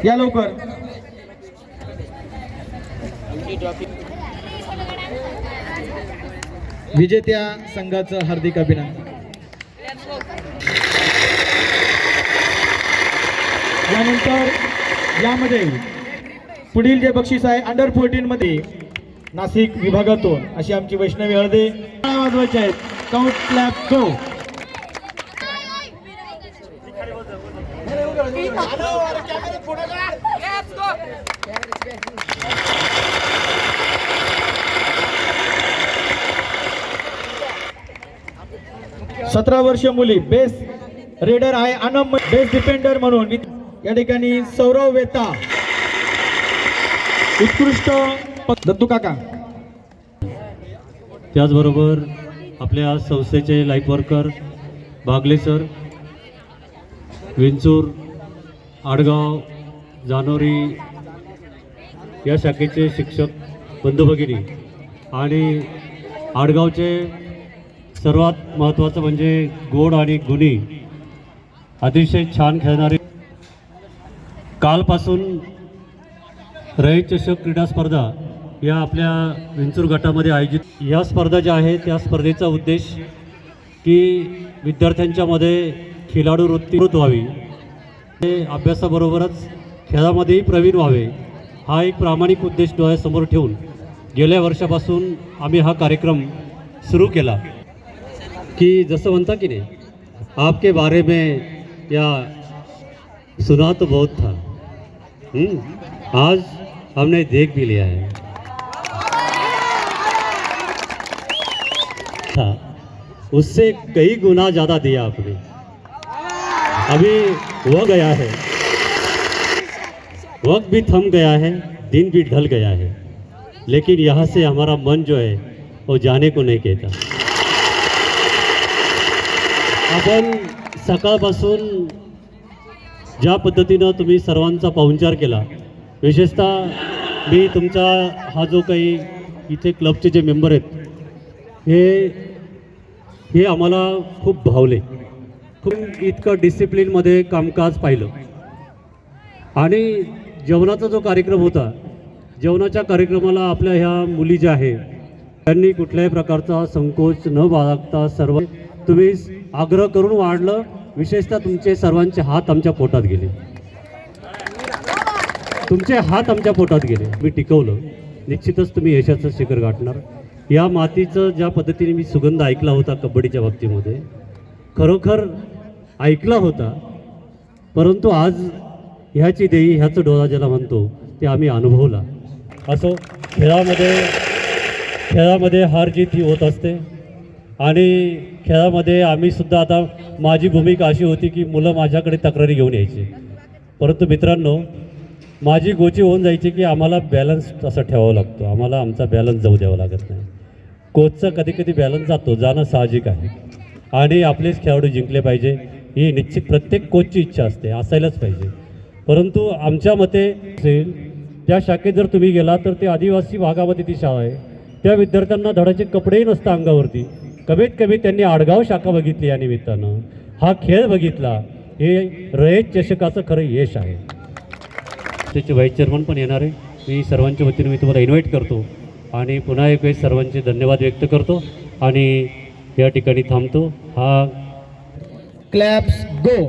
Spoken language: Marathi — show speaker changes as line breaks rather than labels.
या लवकर. विजेत्या संघाचं हार्दिक अभिनंदन. यानंतर यामध्ये पुढील जे बक्षीस आहे अंडर 14 मध्ये नाशिक विभागातून अशी आमची वैष्णवी हळदे वाजवायचे आहेत. काउंट क्लॅप गो. सतरा वर्ष मुली बेस्ट रेडर आहे अनम बेस्ट डिफेंडर म्हणून या ठिकाणी सौरव वेता उत्कृष्ट दत्तू काका.
त्याचबरोबर आपल्या संस्थेचे life worker Bagle sir, Vinchur, Adgaon, Janori या शाखेचे शिक्षक बंधू भगिनी आणि आडगावचे सर्वात महत्त्वाचं म्हणजे गोड आणि गुणी अतिशय छान खेळणारे. कालपासून रयत चषक क्रीडा स्पर्धा या आपल्या विंचूर गटामध्ये आयोजित या स्पर्धा ज्या आहेत त्या स्पर्धेचा उद्देश की विद्यार्थ्यांच्यामध्ये खिलाडू वृत्ती व्हावी, ते अभ्यासाबरोबरच खेळामध्येही प्रवीण व्हावे हा एक प्रामाणिक उद्देश डोळ्यासमोर ठेवून गेल्या वर्षापासून आम्ही हा कार्यक्रम सुरू केला. कि जैसे बनता कि नहीं, आपके बारे में या सुना तो बहुत था, आज हमने देख भी लिया है. था उससे कई गुना ज़्यादा दिया आपने. अभी वो गया है, वक्त भी थम गया है, दिन भी ढल गया है, लेकिन यहाँ से हमारा मन जो है वो जाने को नहीं कहता. आपण सकाळपासून ज्या पद्धतीनं तुम्ही सर्वांचा पाहुणचार केला, विशेषतः मी तुमचा हा जो काही इथे क्लबचे जे मेंबर आहेत हे आम्हाला खूप भावले. खूप इतकं डिसिप्लिनमध्ये कामकाज पाहिलं. आणि जेवणाचा जो कार्यक्रम होता, जेवणाच्या कार्यक्रमाला आपल्या ह्या मुली ज्या आहेत त्यांनी कुठल्याही प्रकारचा संकोच न बाळगता सर्व तुम्ही आग्रह करून वाढलं. विशेषतः तुमचे सर्वांचे हात आमच्या पोटात गेले, तुमचे हात आमच्या पोटात गेले. मी टिकवलं. निश्चितच तुम्ही यशाचं शिखर गाठणार. या मातीचं ज्या पद्धतीने मी सुगंध ऐकला होता कबड्डीच्या बाबतीमध्ये, खरोखर ऐकला होता, परंतु आज ह्याची देई ह्याचं डोळा ज्याला म्हणतो ते आम्ही अनुभवला. असो, खेळामध्ये हार जीत ही होत असते. आणि खेळामध्ये आम्हीसुद्धा आता माझी भूमिका अशी होती की मुलं माझ्याकडे तक्रारी घेऊन यायची, परंतु मित्रांनो माझी गोची होऊन जायची की आम्हाला बॅलन्स असा ठेवावा लागतो, आम्हाला आमचा बॅलन्स जाऊ द्यावा लागत नाही. कोचचा कधी कधी बॅलन्स जातो, जाणं साहजिक आहे. आणि आपलेच खेळाडू जिंकले पाहिजे ही निश्चित प्रत्येक कोचची इच्छा असते, असायलाच पाहिजे. परंतु आमच्या मते असेल त्या शाखेत जर तुम्ही गेला तर ते आदिवासी भागामध्ये ती शाळा आहे, त्या विद्यार्थ्यांना धडाचे कपडेही नसतं अंगावरती. कमीत कमी त्यांनी आडगाव शाखा बघितली, या निमित्तानं हा खेळ बघितला. हे रयत चषकाचं खरं यश आहे. त्याचे व्हाईस चेअरमन पण येणार आहे. मी सर्वांच्या वतीने मी तुम्हाला इन्व्हाइट करतो आणि पुन्हा एक वेळेस सर्वांचे धन्यवाद व्यक्त करतो आणि या ठिकाणी थांबतो. हा
क्लॅप्स गो.